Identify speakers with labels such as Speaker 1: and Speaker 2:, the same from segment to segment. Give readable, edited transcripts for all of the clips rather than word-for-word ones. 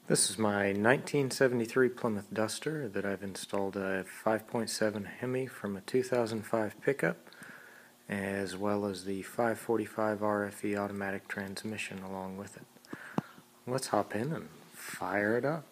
Speaker 1: This is my 1973 Plymouth Duster that I've installed a 5.7 Hemi from a 2005 pickup, as well as the 545 RFE automatic transmission along with it. Let's hop in and fire it up.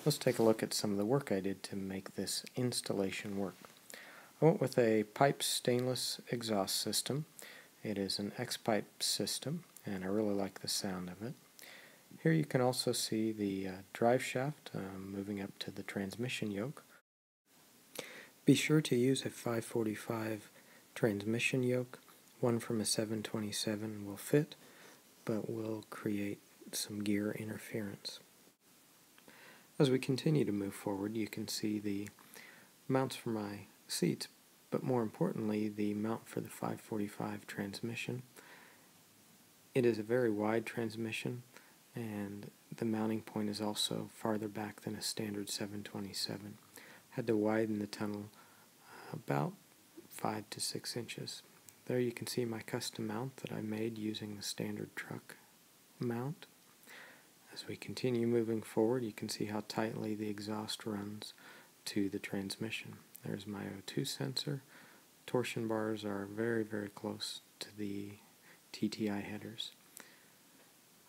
Speaker 1: Let's take a look at some of the work I did to make this installation work. I went with a pipe stainless exhaust system. It is an X-pipe system, and I really like the sound of it. Here you can also see the drive shaft moving up to the transmission yoke. Be sure to use a 545 transmission yoke. One from a 727 will fit, but will create some gear interference. As we continue to move forward, you can see the mounts for my seats, but more importantly, the mount for the 545 transmission. It is a very wide transmission, and the mounting point is also farther back than a standard 727. Had to widen the tunnel about 5 to 6 inches. There you can see my custom mount that I made using the standard truck mount. As we continue moving forward, you can see how tightly the exhaust runs to the transmission. There's my O2 sensor. Torsion bars are very, very close to the TTI headers.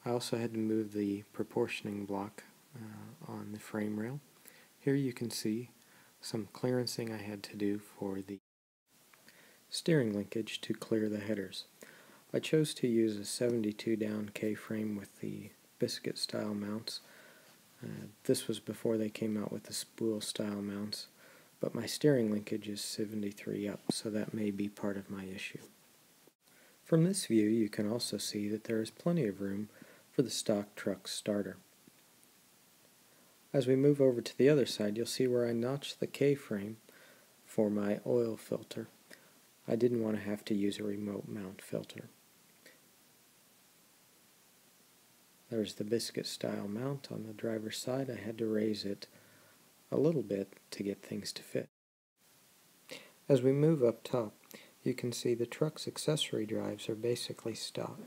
Speaker 1: I also had to move the proportioning block on the frame rail. Here you can see some clearancing I had to do for the steering linkage to clear the headers. I chose to use a 72 down K-frame with the biscuit style mounts. This was before they came out with the spool style mounts, but my steering linkage is 73 up, so that may be part of my issue. From this view you can also see that there is plenty of room for the stock truck starter. As we move over to the other side, you'll see where I notched the K-frame for my oil filter. I didn't want to have to use a remote mount filter. There's the biscuit style mount on the driver's side. I had to raise it a little bit to get things to fit. As we move up top, you can see the truck's accessory drives are basically stock.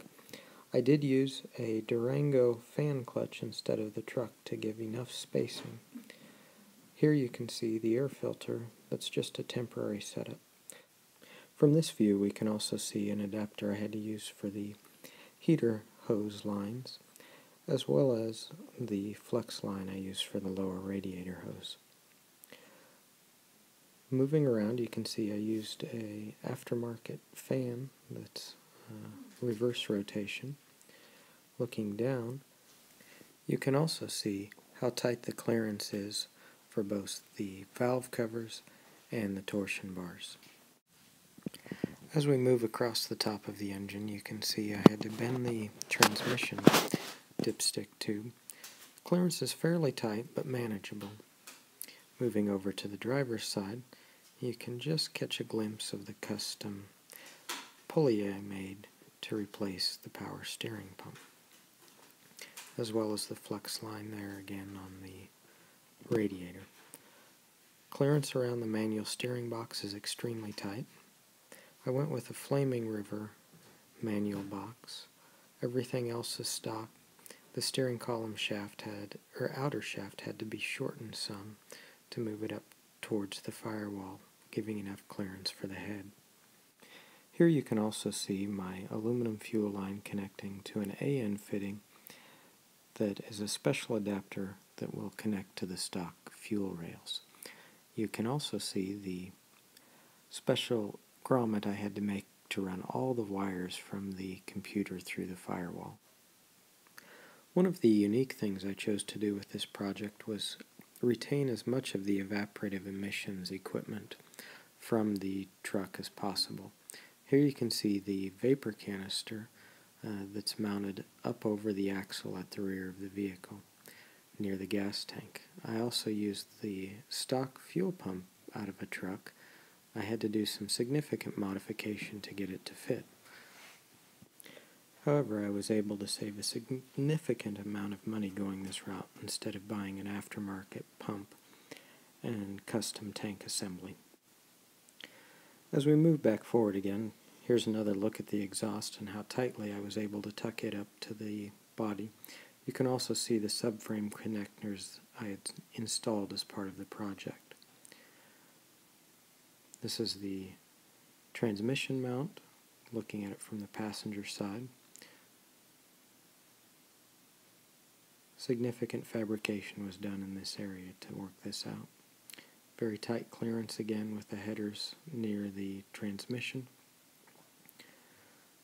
Speaker 1: I did use a Durango fan clutch instead of the truck to give enough spacing. Here you can see the air filter. That's just a temporary setup. From this view we can also see an adapter I had to use for the heater hose lines, as well as the flex line I use for the lower radiator hose. Moving around, you can see I used a aftermarket fan that's reverse rotation. Looking down, you can also see how tight the clearance is for both the valve covers and the torsion bars. As we move across the top of the engine, you can see I had to bend the transmission dipstick tube. Clearance is fairly tight but manageable. Moving over to the driver's side, you can just catch a glimpse of the custom pulley I made to replace the power steering pump, as well as the flex line there again on the radiator. Clearance around the manual steering box is extremely tight. I went with a Flaming River manual box. Everything else is stock. The steering column shaft outer shaft had to be shortened some to move it up towards the firewall, giving enough clearance for the head. Here you can also see my aluminum fuel line connecting to an AN fitting that is a special adapter that will connect to the stock fuel rails. You can also see the special grommet I had to make to run all the wires from the computer through the firewall. One of the unique things I chose to do with this project was retain as much of the evaporative emissions equipment from the truck as possible. Here you can see the vapor canister that's mounted up over the axle at the rear of the vehicle near the gas tank. I also used the stock fuel pump out of a truck. I had to do some significant modification to get it to fit. However, I was able to save a significant amount of money going this route instead of buying an aftermarket pump and custom tank assembly. As we move back forward again, here's another look at the exhaust and how tightly I was able to tuck it up to the body. You can also see the subframe connectors I had installed as part of the project. This is the transmission mount, looking at it from the passenger side. Significant fabrication was done in this area to work this out. Very tight clearance again with the headers near the transmission.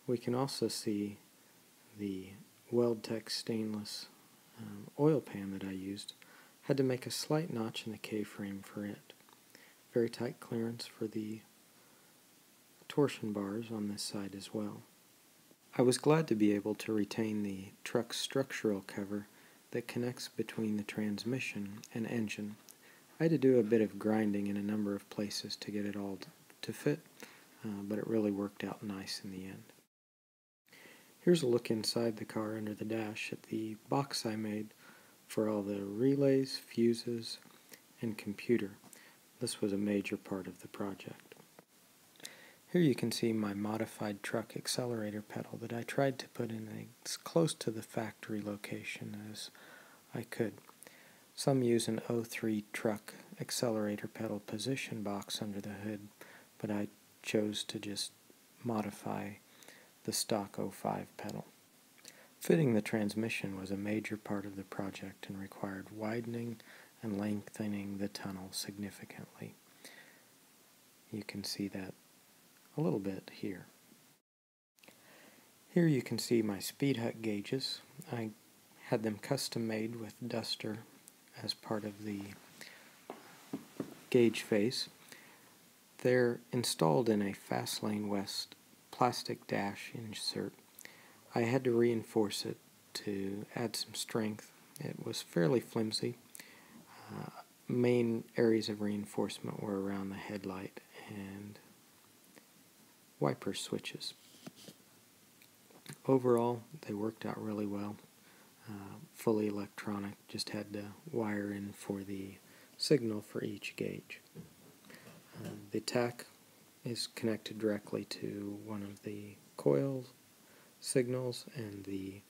Speaker 1: We can also see the Weldtech stainless oil pan that I used. Had to make a slight notch in the K-frame for it. Very tight clearance for the torsion bars on this side as well. I was glad to be able to retain the truck's structural cover that connects between the transmission and engine. I had to do a bit of grinding in a number of places to get it all to fit, but it really worked out nice in the end. Here's a look inside the car under the dash at the box I made for all the relays, fuses, and computer. This was a major part of the project. Here you can see my modified truck accelerator pedal that I tried to put in as close to the factory location as I could. Some use an 03 truck accelerator pedal position box under the hood, but I chose to just modify the stock 05 pedal. Fitting the transmission was a major part of the project and required widening and lengthening the tunnel significantly. You can see that a little bit here. Here you can see my speed hut gauges. I had them custom made with Duster as part of the gauge face. They're installed in a Fastlane West plastic dash insert. I had to reinforce it to add some strength. It was fairly flimsy. Main areas of reinforcement were around the headlight and wiper switches. Overall, they worked out really well. Fully electronic, just had to wire in for the signal for each gauge. The tach is connected directly to one of the coil signals, and the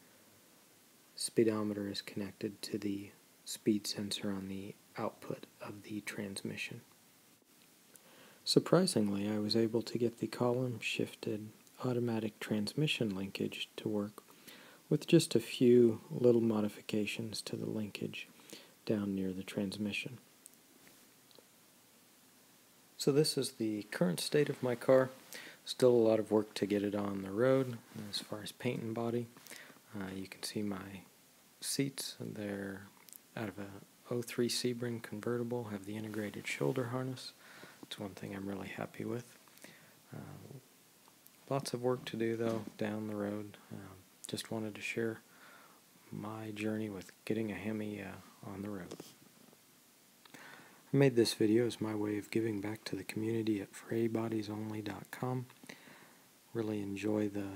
Speaker 1: speedometer is connected to the speed sensor on the output of the transmission. Surprisingly, I was able to get the column shifted automatic transmission linkage to work with just a few little modifications to the linkage down near the transmission. So this is the current state of my car. Still a lot of work to get it on the road as far as paint and body. You can see my seats. They're out of a 03 Sebring convertible, have the integrated shoulder harness. It's one thing I'm really happy with. Lots of work to do though down the road. Just wanted to share my journey with getting a Hemi on the road. I made this video as my way of giving back to the community at fraybodiesonly.com. Really enjoy the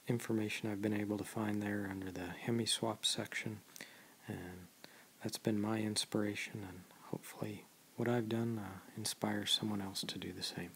Speaker 1: information I've been able to find there under the Hemi swap section, and that's been my inspiration, and hopefully what I've done inspires someone else to do the same.